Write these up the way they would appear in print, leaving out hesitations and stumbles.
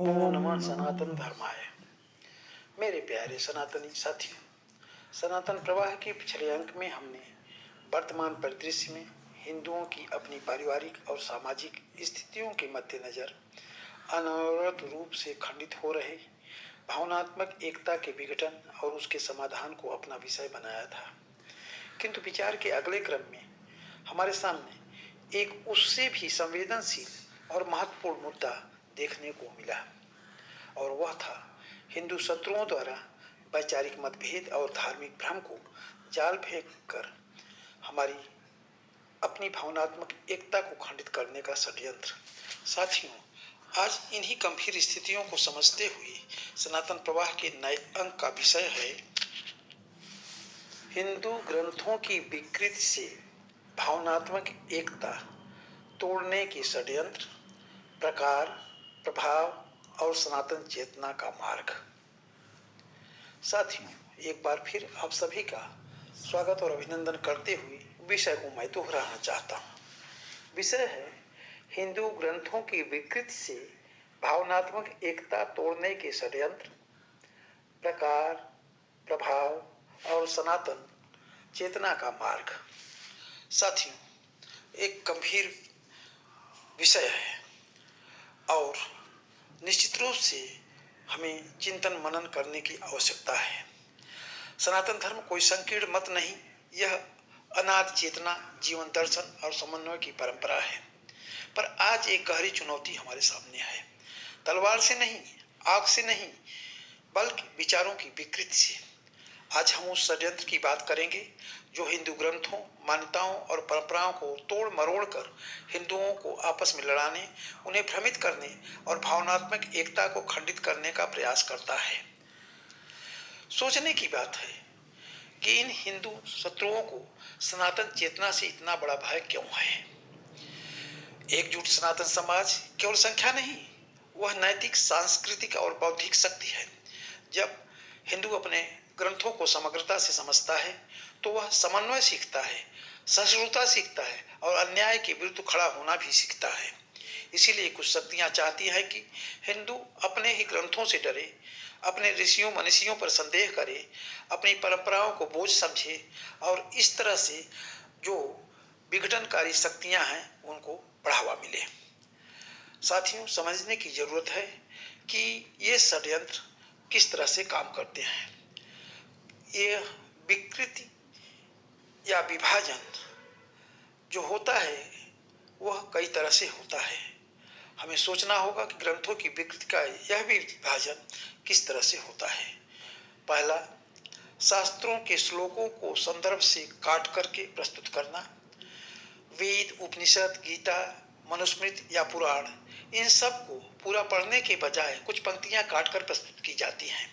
नमो नमः सनातन धर्माय। मेरे प्यारे सनातनी साथियों, सनातन प्रवाह के पिछले अंक में हमने वर्तमान परिदृश्य में हिंदुओं की अपनी पारिवारिक और सामाजिक स्थितियों के मद्देनजर अनवरत रूप से खंडित हो रहे भावनात्मक एकता के विघटन और उसके समाधान को अपना विषय बनाया था। किंतु विचार के अगले क्रम में हमारे सामने एक उससे भी संवेदनशील और महत्वपूर्ण मुद्दा देखने को मिला, और वह था हिंदू शत्रुओं द्वारा वैचारिक मतभेद और धार्मिक भ्रम को जाल फेंक कर हमारी अपनी भावनात्मक एकता को खंडित करने का षड्यंत्र। साथियों, आज इन्हीं गंभीर स्थितियों को समझते हुए सनातन प्रवाह के नए अंक का विषय है हिंदू ग्रंथों की विकृति से भावनात्मक एकता तोड़ने के षड्यंत्र, प्रकार, प्रभाव और सनातन चेतना का मार्ग। साथियों, एक बार फिर आप सभी का स्वागत और अभिनंदन करते हुए विषय को मैं दोहराना चाहता हूँ। विषय है हिंदू ग्रंथों की विकृति से भावनात्मक एकता तोड़ने के षड्यंत्र, प्रकार, प्रभाव और सनातन चेतना का मार्ग। साथियों, एक गंभीर विषय है और निश्चित रूप से हमें चिंतन मनन करने की आवश्यकता है। सनातन धर्म कोई संकीर्ण मत नहीं, यह अनादि चेतना, जीवन दर्शन और समन्वय की परंपरा है। पर आज एक गहरी चुनौती हमारे सामने है, तलवार से नहीं, आग से नहीं, बल्कि विचारों की विकृति से। आज हम उस षड्यंत्र की बात करेंगे जो हिंदू ग्रंथों, मान्यताओं और परंपराओं को तोड़ मरोड़ कर हिंदुओं को आपस में लड़ाने, उन्हें भ्रमित करने और भावनात्मक एकता को खंडित करने का प्रयास करता है। सोचने की बात है कि इन हिंदू शत्रुओं को सनातन चेतना से इतना बड़ा भय क्यों है। एकजुट सनातन समाज केवल संख्या नहीं, वह नैतिक, सांस्कृतिक और बौद्धिक शक्ति है। जब हिंदू अपने ग्रंथों को समग्रता से समझता है तो वह समन्वय सीखता है, सहिष्णुता सीखता है और अन्याय के विरुद्ध खड़ा होना भी सीखता है। इसीलिए कुछ शक्तियां चाहती हैं कि हिंदू अपने ही ग्रंथों से डरे, अपने ऋषियों मनीषियों पर संदेह करे, अपनी परंपराओं को बोझ समझे और इस तरह से जो विघटनकारी शक्तियां हैं उनको बढ़ावा मिले। साथियों, समझने की जरूरत है कि ये षड्यंत्र किस तरह से काम करते हैं। ये विकृति या विभाजन जो होता है वह कई तरह से होता है। हमें सोचना होगा कि ग्रंथों की विकृति का यह भी विभाजन किस तरह से होता है। पहला, शास्त्रों के श्लोकों को संदर्भ से काट करके प्रस्तुत करना। वेद, उपनिषद, गीता, मनुस्मृति या पुराण, इन सब को पूरा पढ़ने के बजाय कुछ पंक्तियां काट कर प्रस्तुत की जाती हैं।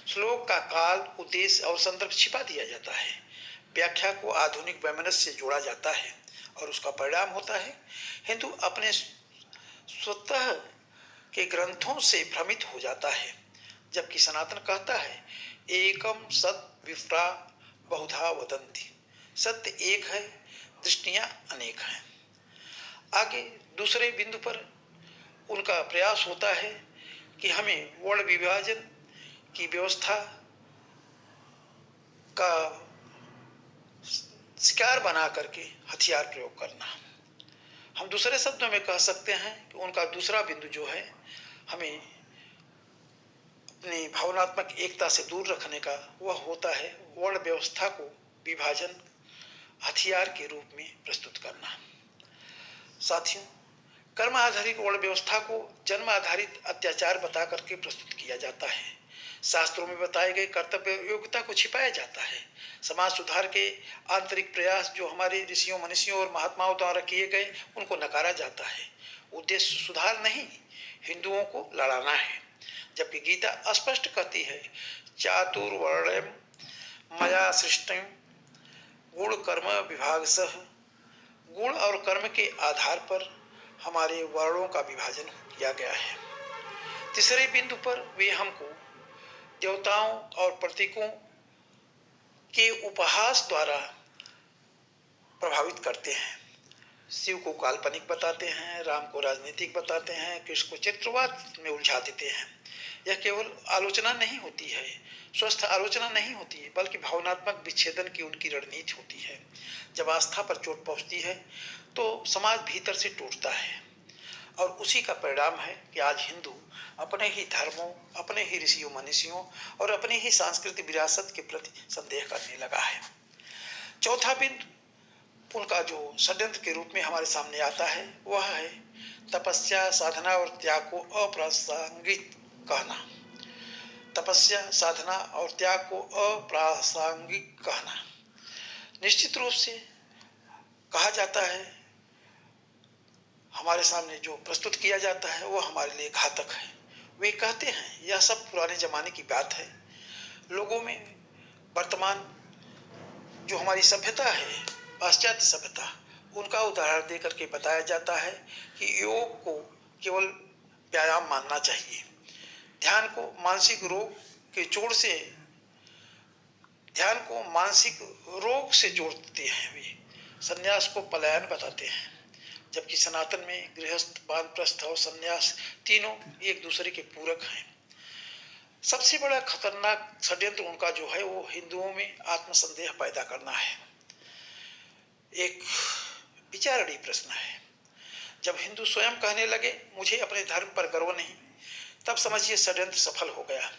श्लोक का काल, उद्देश्य और संदर्भ छिपा दिया जाता है। व्याख्या को आधुनिक वैमनस्य से जोड़ा जाता है और उसका परिणाम होता है हिंदू अपने स्वतः के ग्रंथों से भ्रमित हो जाता है। जबकि सनातन कहता है एकम सत विप्रा बहुधा वदंती, सत्य एक है, दृष्टियां अनेक हैं। आगे दूसरे बिंदु पर उनका प्रयास होता है कि हमें वर्ण विभाजन की व्यवस्था का शिकार बना करके हथियार प्रयोग करना। हम दूसरे शब्दों में कह सकते हैं कि उनका दूसरा बिंदु जो है, हमें अपनी भावनात्मक एकता से दूर रखने का, वह होता है वर्ण व्यवस्था को विभाजन हथियार के रूप में प्रस्तुत करना। साथियों, कर्म आधारित वर्ण व्यवस्था को जन्म आधारित अत्याचार बता करके प्रस्तुत किया जाता है। शास्त्रों में बताए गए कर्तव्य योग्यता को छिपाया जाता है। समाज सुधार के आंतरिक प्रयास जो हमारे ऋषियों मनीषियों और महात्माओं द्वारा किए गए उनको नकारा जाता है। उद्देश्य सुधार नहीं, हिंदुओं को लड़ाना है। जबकि गीता स्पष्ट कहती है चातुर्वर्ण्यम मया सृष्टम गुण कर्म विभागशः, गुण और कर्म के आधार पर हमारे वर्णों का विभाजन किया गया है। तीसरे बिंदु पर वे हमको देवताओं और प्रतीकों के उपहास द्वारा प्रभावित करते हैं। शिव को काल्पनिक बताते हैं, राम को राजनीतिक बताते हैं, कृष्ण को चित्रवाद में उलझा देते हैं। यह केवल आलोचना नहीं होती है, स्वस्थ आलोचना नहीं होती है, बल्कि भावनात्मक विच्छेदन की उनकी रणनीति होती है। जब आस्था पर चोट पहुंचती है तो समाज भीतर से टूटता है, और उसी का परिणाम है कि आज हिंदू अपने ही धर्मों, अपने ही ऋषियों मनीषियों और अपनी ही सांस्कृतिक विरासत के प्रति संदेह करने लगा है। चौथा बिंदु उनका जो षड्यंत्र के रूप में हमारे सामने आता है वह है तपस्या, साधना और त्याग को अप्रासंगिक कहना। तपस्या, साधना और त्याग को अप्रासंगिक कहना। निश्चित रूप से कहा जाता है, हमारे सामने जो प्रस्तुत किया जाता है वो हमारे लिए घातक है। वे कहते हैं यह सब पुराने जमाने की बात है। लोगों में वर्तमान जो हमारी सभ्यता है, पाश्चात्य सभ्यता, उनका उदाहरण देकर के बताया जाता है कि योग को केवल व्यायाम मानना चाहिए। ध्यान को मानसिक रोग के जोड़ से, ध्यान को मानसिक रोग से जोड़ते हैं। वे संन्यास को पलायन बताते हैं, जबकि सनातन में गृहस्थ, वानप्रस्थ और संन्यास तीनों एक दूसरे के पूरक हैं। सबसे बड़ा खतरनाक षड्यंत्र उनका जो है वो हिंदुओं में आत्मसंदेह पैदा करना है। एक विचारणीय प्रश्न है। जब हिंदू स्वयं कहने लगे मुझे अपने धर्म पर गर्व नहीं, तब समझिए षड्यंत्र सफल हो गया।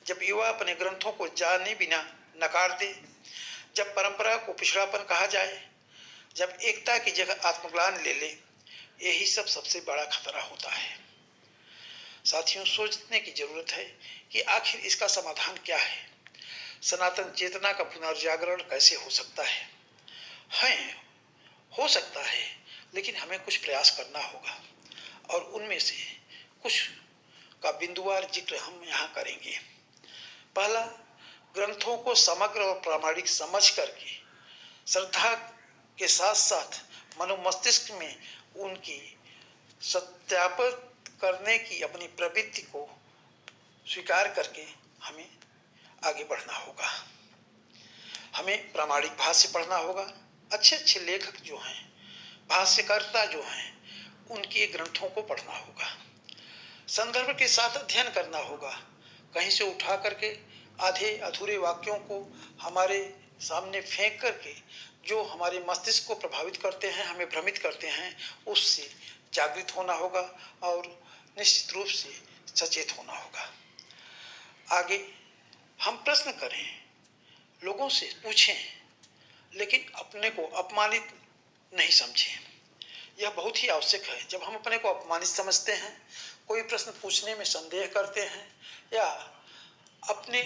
जब युवा अपने ग्रंथों को जाने बिना नकार दे, जब परंपरा को पिछड़ापन कहा जाए, जब एकता की जगह आत्मग्लानि ले ले, यही सब सबसे बड़ा खतरा होता है। साथियों, सोचने की जरूरत है कि आखिर इसका समाधान क्या है। सनातन चेतना का पुनर्जागरण कैसे हो सकता है? हो सकता है, लेकिन हमें कुछ प्रयास करना होगा, और उनमें से कुछ का बिंदुवार जिक्र हम यहाँ करेंगे। पहला, ग्रंथों को समग्र और प्रामाणिक समझ करके श्रद्धा के साथ साथ मनोमस्तिष्क में उनकी सत्यापित करने की अपनी प्रवृत्ति को स्वीकार करके हमें आगे बढ़ना होगा। हमें प्रामाणिक भाष्य पढ़ना होगा। अच्छे अच्छे लेखक जो हैं, भाष्यकर्ता जो हैं, उनके ग्रंथों को पढ़ना होगा। संदर्भ के साथ अध्ययन करना होगा। कहीं से उठा करके आधे अधूरे वाक्यों को हमारे सामने फेंक करके जो हमारे मस्तिष्क को प्रभावित करते हैं, हमें भ्रमित करते हैं, उससे जागृत होना होगा और निश्चित रूप से सचेत होना होगा। आगे हम प्रश्न करें, लोगों से पूछें, लेकिन अपने को अपमानित नहीं समझें। यह बहुत ही आवश्यक है। जब हम अपने को अपमानित समझते हैं, कोई प्रश्न पूछने में संदेह करते हैं या अपने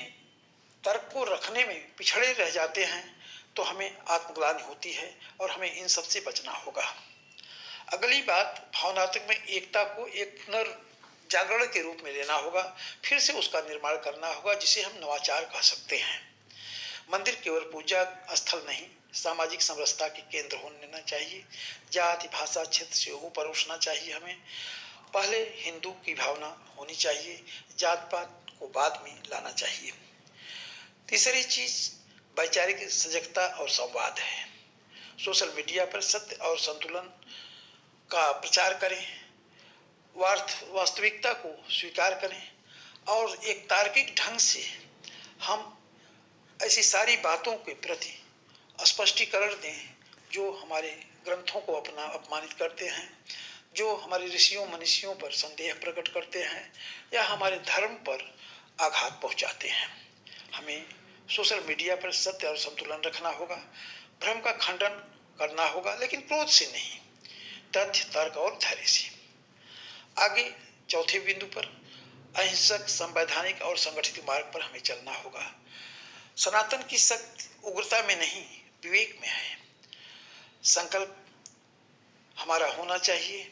तर्क को रखने में पिछड़े रह जाते हैं, तो हमें आत्मग्लानि होती है और हमें इन सब से बचना होगा। अगली बात, भावनात्मक में एकता को एक पुनर्जागरण के रूप में लेना होगा, फिर से उसका निर्माण करना होगा, जिसे हम नवाचार कह सकते हैं। मंदिर केवल पूजा स्थल नहीं, सामाजिक समरसता के केंद्र होना चाहिए। जाति, भाषा, क्षेत्र से ऊपर उठना चाहिए। हमें पहले हिंदू की भावना होनी चाहिए, जात पात को बाद में लाना चाहिए। तीसरी चीज वैचारिक सजगता और संवाद है। सोशल मीडिया पर सत्य और संतुलन का प्रचार करें, वास्तविकता को स्वीकार करें और एक तार्किक ढंग से हम ऐसी सारी बातों के प्रति स्पष्टीकरण दें जो हमारे ग्रंथों को अपना अपमानित करते हैं, जो हमारे ऋषियों मनीषियों पर संदेह प्रकट करते हैं या हमारे धर्म पर आघात पहुंचाते हैं। हमें सोशल मीडिया पर सत्य और संतुलन रखना होगा, भ्रम का खंडन करना होगा, लेकिन क्रोध से नहीं, तथ्य, तर्क और धैर्य से। आगे चौथे बिंदु पर अहिंसक, संवैधानिक और संगठित मार्ग पर हमें चलना होगा। सनातन की शक्ति उग्रता में नहीं, विवेक में है। संकल्प हमारा होना चाहिए,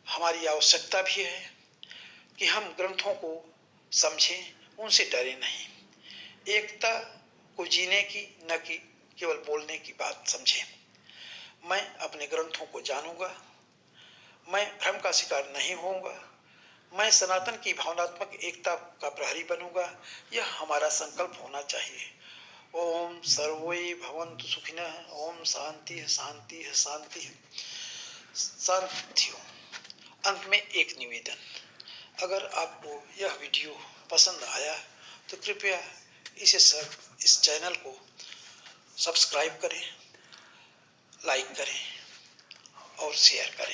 हमारी आवश्यकता भी है कि हम ग्रंथों को समझें, उनसे डरे नहीं। एकता को जीने की, न कि केवल बोलने की बात समझें। मैं अपने ग्रंथों को जानूंगा, मैं भ्रम का शिकार नहीं होऊंगा, मैं सनातन की भावनात्मक एकता का प्रहरी बनूंगा। यह हमारा संकल्प होना चाहिए। ओम सर्वे भवन्तु सुखिनः। ओम शांति शांति शांति। साथियों, अंत में एक निवेदन, अगर आपको यह वीडियो पसंद आया तो कृपया इस चैनल को सब्सक्राइब करें, लाइक करें और शेयर करें।